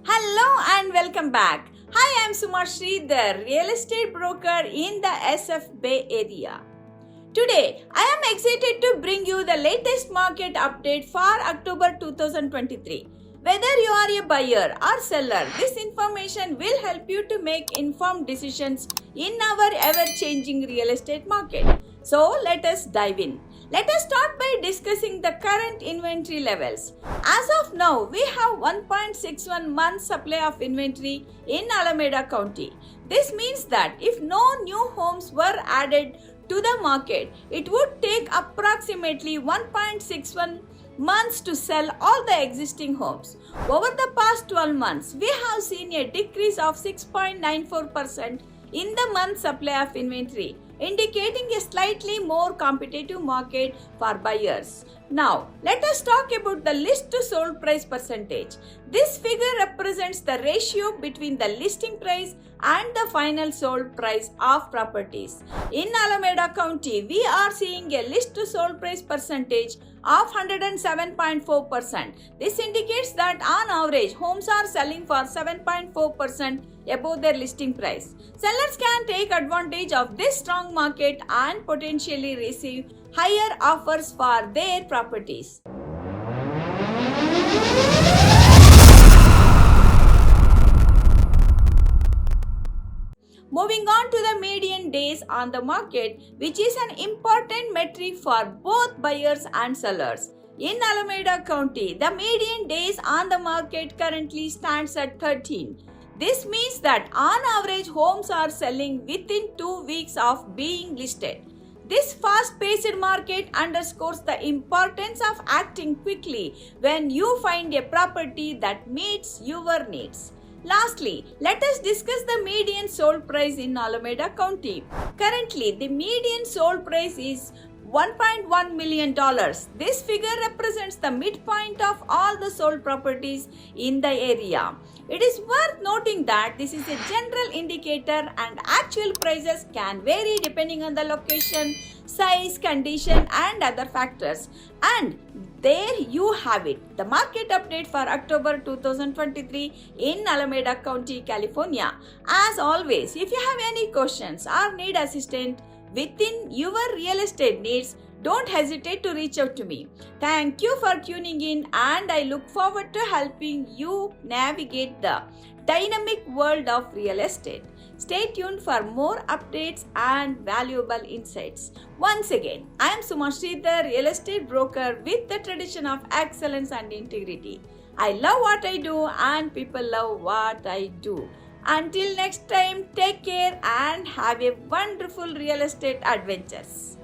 Hello and welcome back. Hi, I'm Suma Sridhar, real estate broker in the SF Bay Area. Today, I am excited to bring you the latest market update for October 2023. Whether you are a buyer or seller, this information will help you to make informed decisions in our ever-changing real estate market. So, let us dive in. Let us start by discussing the current inventory levels. As of now, we have 1.61 months supply of inventory in Alameda County. This means that if no new homes were added to the market, it would take approximately 1.61 months to sell all the existing homes. Over the past 12 months, we have seen a decrease of 6.94% in the month supply of inventory, indicating a slightly more competitive market for buyers. Now, let us talk about the list to sold price percentage. This figure represents the ratio between the listing price and the final sold price of properties. In Alameda County, we are seeing a list to sold price percentage of 107.4%. This indicates that on average, homes are selling for 7.4% above their listing price. Sellers can take advantage of this strong market and potentially receive higher offers for their properties. Moving on to the median days on the market, which is an important metric for both buyers and sellers. In Alameda County, the median days on the market currently stands at 13. This means that on average, homes are selling within 2 weeks of being listed. This fast-paced market underscores the importance of acting quickly when you find a property that meets your needs. Lastly, let us discuss the median sold price in Alameda County. Currently, the median sold price is $1.1 million. This figure represents the midpoint of all the sold properties in the area. It is worth noting that this is a general indicator and actual prices can vary depending on the location, size, condition and other factors. And there you have it, the market update for October 2023 in Alameda County, California. As always, if you have any questions or need assistance within your real estate needs, don't hesitate to reach out to me. Thank you for tuning in and I look forward to helping you navigate the dynamic world of real estate. Stay tuned for more updates and valuable insights. Once again, I am Suma Sridhar, real estate broker with the tradition of excellence and integrity. I love what I do and people love what I do. Until next time, take care and have a wonderful real estate adventures.